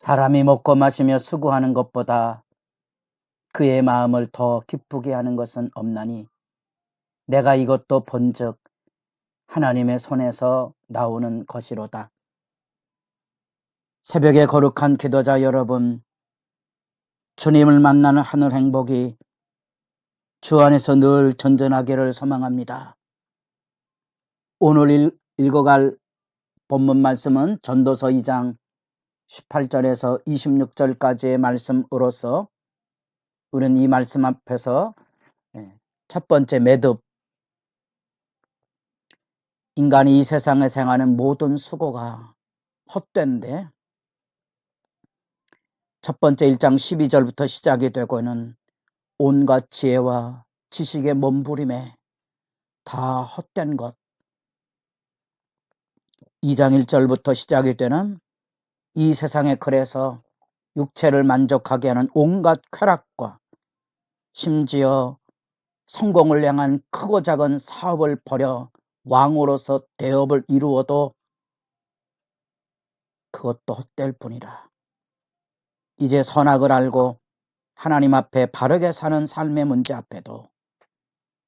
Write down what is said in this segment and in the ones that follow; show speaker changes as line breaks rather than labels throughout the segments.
사람이 먹고 마시며 수고하는 것보다 그의 마음을 더 기쁘게 하는 것은 없나니 내가 이것도 본즉 하나님의 손에서 나오는 것이로다. 새벽에 거룩한 기도자 여러분, 주님을 만나는 하늘 행복이 주 안에서 늘 전전하기를 소망합니다. 오늘 읽어갈 본문 말씀은 전도서 2장 18절에서 26절까지의 말씀으로서 우리는 이 말씀 앞에서 첫 번째 매듭, 인간이 이 세상에 생하는 모든 수고가 헛된데, 첫 번째 1장 12절부터 시작이 되고는 온갖 지혜와 지식의 몸부림에 다 헛된 것, 2장 1절부터 시작이 되는 이 세상에 그래서 육체를 만족하게 하는 온갖 쾌락과 심지어 성공을 향한 크고 작은 사업을 벌여 왕으로서 대업을 이루어도 그것도 헛될 뿐이라. 이제 선악을 알고 하나님 앞에 바르게 사는 삶의 문제 앞에도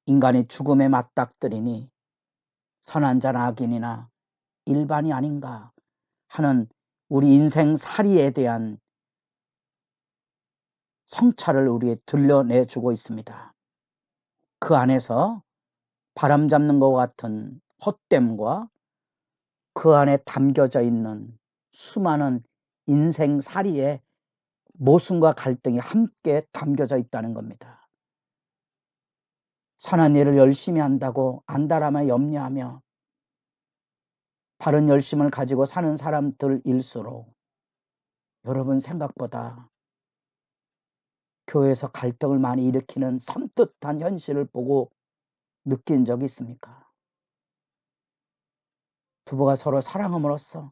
인간이 죽음에 맞닥뜨리니 선한 자나 악인이나 일반이 아닌가 하는 우리 인생살이에 대한 성찰을 우리에 들려내주고 있습니다. 그 안에서 바람 잡는 것 같은 헛됨과 그 안에 담겨져 있는 수많은 인생살이의 모순과 갈등이 함께 담겨져 있다는 겁니다. 선한 일을 열심히 한다고 안달하며 염려하며 바른 열심을 가지고 사는 사람들일수록 여러분 생각보다 교회에서 갈등을 많이 일으키는 섬뜩한 현실을 보고 느낀 적이 있습니까? 부부가 서로 사랑함으로써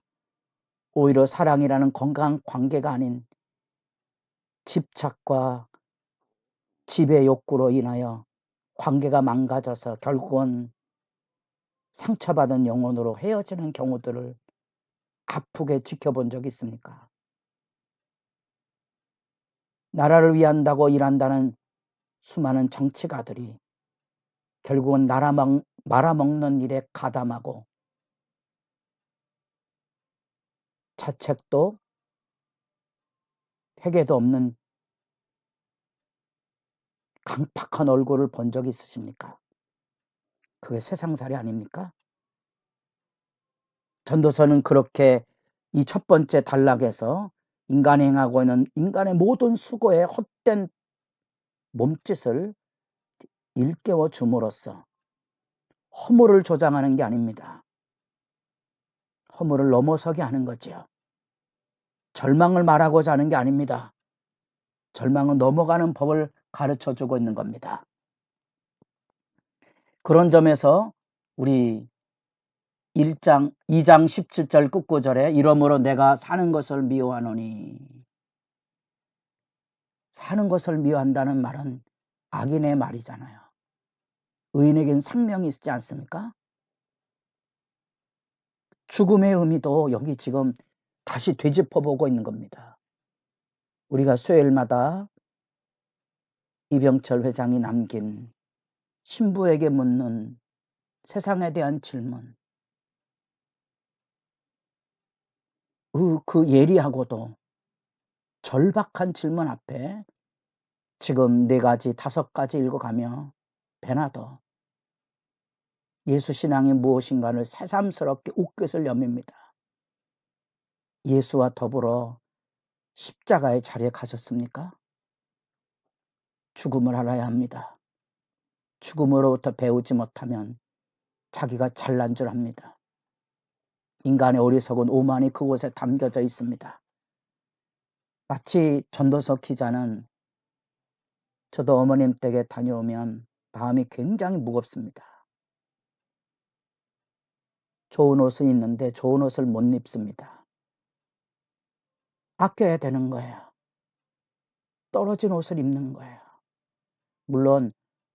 오히려 사랑이라는 건강한 관계가 아닌 집착과 지배 욕구로 인하여 관계가 망가져서 결국은 상처받은 영혼으로 헤어지는 경우들을 아프게 지켜본 적이 있습니까? 나라를 위한다고 일한다는 수많은 정치가들이 결국은 말아먹는 일에 가담하고 자책도 회개도 없는 강팍한 얼굴을 본 적이 있으십니까? 그게 세상살이 아닙니까? 전도서는 그렇게 이 첫 번째 단락에서 인간이 행하고 있는 인간의 모든 수고에 헛된 몸짓을 일깨워 줌으로써 허물을 조장하는 게 아닙니다. 허물을 넘어서게 하는 거지요. 절망을 말하고자 하는 게 아닙니다. 절망은 넘어가는 법을 가르쳐주고 있는 겁니다. 그런 점에서 우리 2장 17절 끝구절에 이러므로 내가 사는 것을 미워하노니, 사는 것을 미워한다는 말은 악인의 말이잖아요. 의인에겐 생명이 있지 않습니까? 죽음의 의미도 여기 지금 다시 되짚어보고 있는 겁니다. 우리가 수요일마다 이병철 회장이 남긴 신부에게 묻는 세상에 대한 질문, 그 예리하고도 절박한 질문 앞에 지금 4가지, 5가지 읽어가며 배나도 예수 신앙이 무엇인가를 새삼스럽게 옷깃을 여밉니다. 예수와 더불어 십자가의 자리에 가셨습니까? 죽음을 알아야 합니다. 죽음으로부터 배우지 못하면 자기가 잘난 줄 압니다. 인간의 어리석은 오만이 그곳에 담겨져 있습니다. 마치 전도서 기자는 저도 어머님 댁에 다녀오면 마음이 굉장히 무겁습니다. 좋은 옷은 있는데 좋은 옷을 못 입습니다. 아껴야 되는 거예요. 떨어진 옷을 입는 거예요. 물론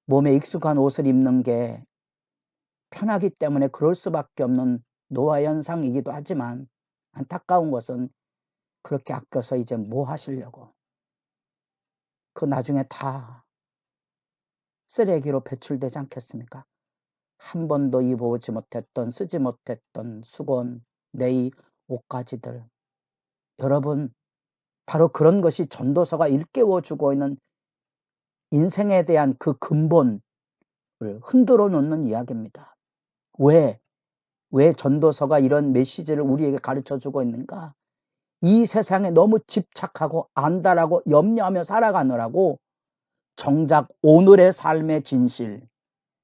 몸에 익숙한 옷을 입는 게 편하기 때문에 그럴 수밖에 없는 노화 현상이기도 하지만 안타까운 것은 그렇게 아껴서 이제 뭐 하시려고? 그 나중에 다 쓰레기로 배출되지 않겠습니까? 한 번도 입어보지 못했던, 쓰지 못했던 수건, 내 옷가지들. 여러분, 바로 그런 것이 전도서가 일깨워주고 있는 인생에 대한 그 근본을 흔들어 놓는 이야기입니다. 왜 전도서가 이런 메시지를 우리에게 가르쳐주고 있는가? 이 세상에 너무 집착하고 안달하고 염려하며 살아가느라고 정작 오늘의 삶의 진실,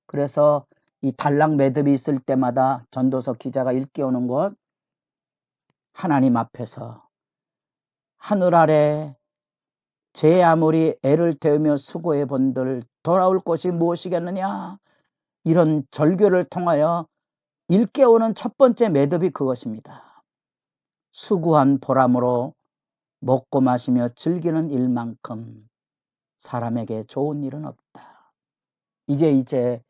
그래서 이 단락 매듭이 있을 때마다 전도서 기자가 일깨우는 것, 하나님 앞에서 하늘 아래 제 아무리 애를 태우며 수고해 본들 돌아올 것이 무엇이겠느냐, 이런 절규를 통하여 일깨우는 첫 번째 매듭이 그것입니다. 수고한 보람으로 먹고 마시며 즐기는 일만큼 사람에게 좋은 일은 없다. 이게 이제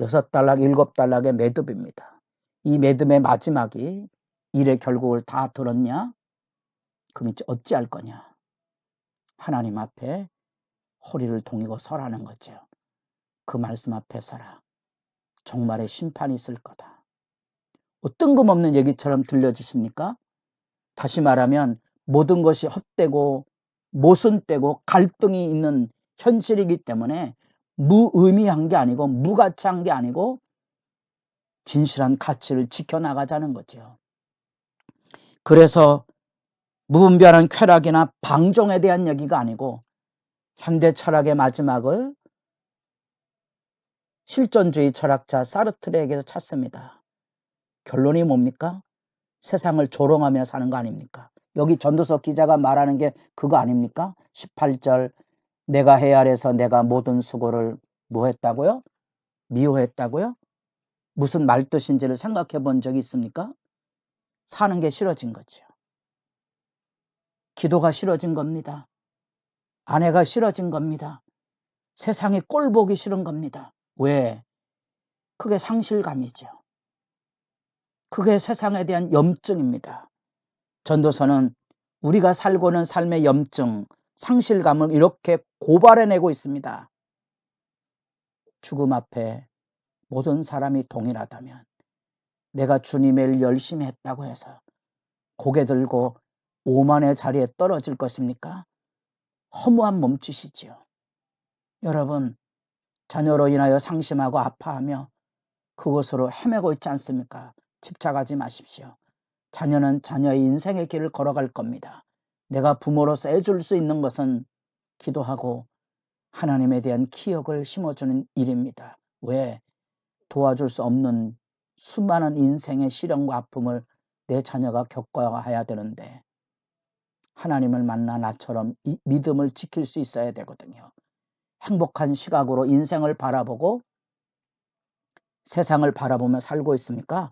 6단락, 7단락의 매듭입니다. 이 매듭의 마지막이 일의 결국을 다 들었냐? 그럼 이제 어찌할 거냐? 하나님 앞에 허리를 동이고 서라는 거죠. 그 말씀 앞에 서라. 정말의 심판이 있을 거다. 뜬금없는 얘기처럼 들려지십니까? 다시 말하면 모든 것이 헛되고 모순되고 갈등이 있는 현실이기 때문에 무의미한 게 아니고 무가치한 게 아니고 진실한 가치를 지켜나가자는 거죠. 그래서 무분별한 쾌락이나 방종에 대한 얘기가 아니고 현대 철학의 마지막을 실존주의 철학자 사르트르에게서 찾습니다. 결론이 뭡니까? 세상을 조롱하며 사는 거 아닙니까? 여기 전도서 기자가 말하는 게 그거 아닙니까? 18절, 내가 해 아래서 내가 모든 수고를 뭐 했다고요? 미워했다고요? 무슨 말뜻인지를 생각해 본 적이 있습니까? 사는 게 싫어진 거죠. 기도가 싫어진 겁니다. 아내가 싫어진 겁니다. 세상이 꼴 보기 싫은 겁니다. 왜? 그게 상실감이죠. 그게 세상에 대한 염증입니다. 전도서는 우리가 살고 있는 삶의 염증, 상실감을 이렇게 고발해내고 있습니다. 죽음 앞에 모든 사람이 동일하다면 내가 주님의 일 열심히 했다고 해서 고개 들고 오만의 자리에 떨어질 것입니까? 허무한 몸짓이지요. 여러분, 자녀로 인하여 상심하고 아파하며 그곳으로 헤매고 있지 않습니까? 집착하지 마십시오. 자녀는 자녀의 인생의 길을 걸어갈 겁니다. 내가 부모로서 해줄 수 있는 것은 기도하고 하나님에 대한 기억을 심어주는 일입니다. 왜? 도와줄 수 없는 수많은 인생의 시련과 아픔을 내 자녀가 겪어야 되는데 하나님을 만나 나처럼 이 믿음을 지킬 수 있어야 되거든요. 행복한 시각으로 인생을 바라보고 세상을 바라보며 살고 있습니까?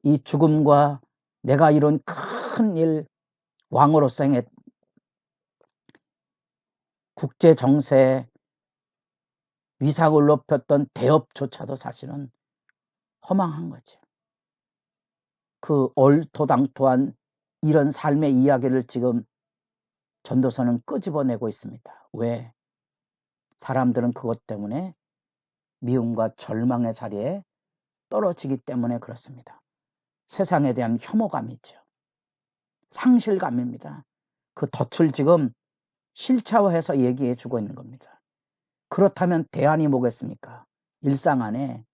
이 죽음과 내가 이룬 큰 일, 왕으로서의 국제 정세에 위상을 높였던 대업조차도 사실은 허망한 거죠. 그 얼토당토한 이런 삶의 이야기를 지금 전도서는 끄집어내고 있습니다. 왜? 사람들은 그것 때문에 미움과 절망의 자리에 떨어지기 때문에 그렇습니다. 세상에 대한 혐오감이죠. 상실감입니다. 그 덫을 지금 실체화해서 얘기해 주고 있는 겁니다. 그렇다면 대안이 뭐겠습니까? 일상 안에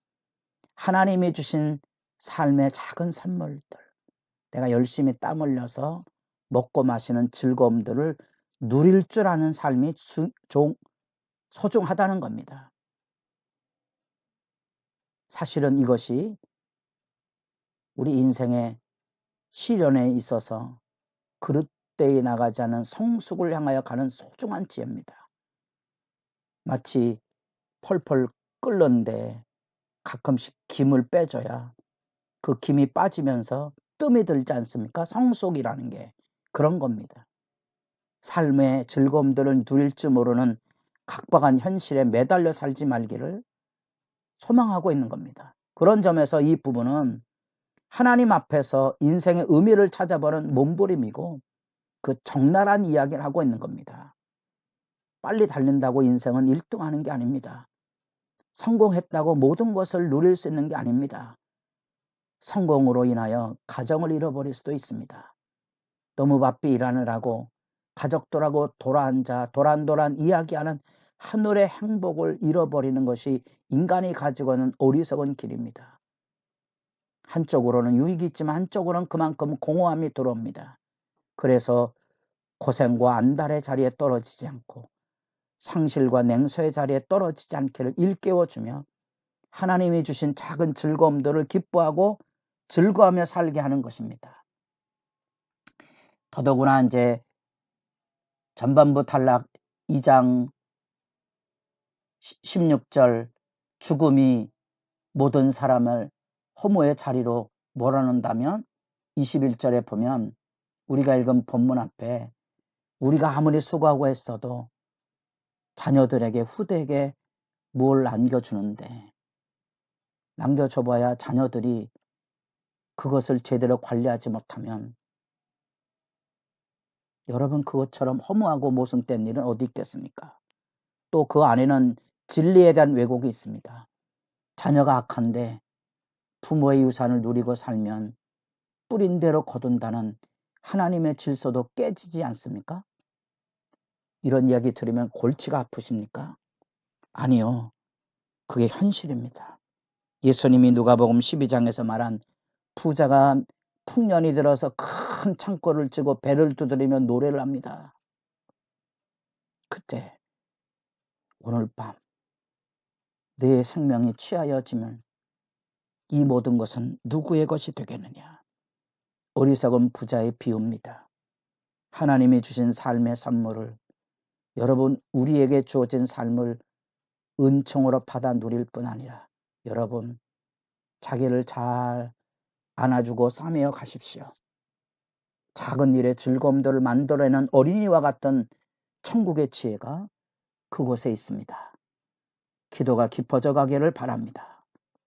하나님이 주신 삶의 작은 선물들, 내가 열심히 땀 흘려서 먹고 마시는 즐거움들을 누릴 줄 아는 삶이 소중하다는 겁니다. 사실은 이것이 우리 인생의 시련에 있어서 그릇되이 나가지 않은 성숙을 향하여 가는 소중한 지혜입니다. 마치 펄펄 끓는데 가끔씩 김을 빼줘야 그 김이 빠지면서 뜸이 들지 않습니까? 성숙이라는 게 그런 겁니다. 삶의 즐거움들을 누릴 줄 모르는 각박한 현실에 매달려 살지 말기를 소망하고 있는 겁니다. 그런 점에서 이 부분은 하나님 앞에서 인생의 의미를 찾아보는 몸부림이고 그 적나라한 이야기를 하고 있는 겁니다. 빨리 달린다고 인생은 1등하는 게 아닙니다. 성공했다고 모든 것을 누릴 수 있는 게 아닙니다. 성공으로 인하여 가정을 잃어버릴 수도 있습니다. 너무 바삐 일하느라고 가족들하고 돌아앉아 도란도란 이야기하는 하늘의 행복을 잃어버리는 것이 인간이 가지고 있는 어리석은 길입니다. 한쪽으로는 유익이 있지만 한쪽으로는 그만큼 공허함이 들어옵니다. 그래서 고생과 안달의 자리에 떨어지지 않고 상실과 냉소의 자리에 떨어지지 않기를 일깨워주며 하나님이 주신 작은 즐거움들을 기뻐하고 즐거워하며 살게 하는 것입니다. 더더구나 이제 전반부 탈락 2장 16절 죽음이 모든 사람을 허무의 자리로 몰아넣는다면 21절에 보면 우리가 읽은 본문 앞에 우리가 아무리 수고하고 했어도 자녀들에게 후대에게 뭘 남겨주는데 남겨줘봐야 자녀들이 그것을 제대로 관리하지 못하면 여러분 그것처럼 허무하고 모순된 일은 어디 있겠습니까? 또 그 안에는 진리에 대한 왜곡이 있습니다. 자녀가 악한데 부모의 유산을 누리고 살면 뿌린 대로 거둔다는 하나님의 질서도 깨지지 않습니까? 이런 이야기 들으면 골치가 아프십니까? 아니요. 그게 현실입니다. 예수님이 누가복음 12장에서 말한 부자가 풍년이 들어서 큰 창고를 쥐고 배를 두드리며 노래를 합니다. 그때 오늘 밤 내 생명이 취하여지면 이 모든 것은 누구의 것이 되겠느냐? 어리석은 부자의 비유입니다. 하나님이 주신 삶의 선물을 여러분 우리에게 주어진 삶을 은총으로 받아 누릴 뿐 아니라 여러분 자기를 잘 안아주고 싸매어 가십시오. 작은 일의 즐거움들을 만들어내는 어린이와 같은 천국의 지혜가 그곳에 있습니다. 기도가 깊어져 가기를 바랍니다.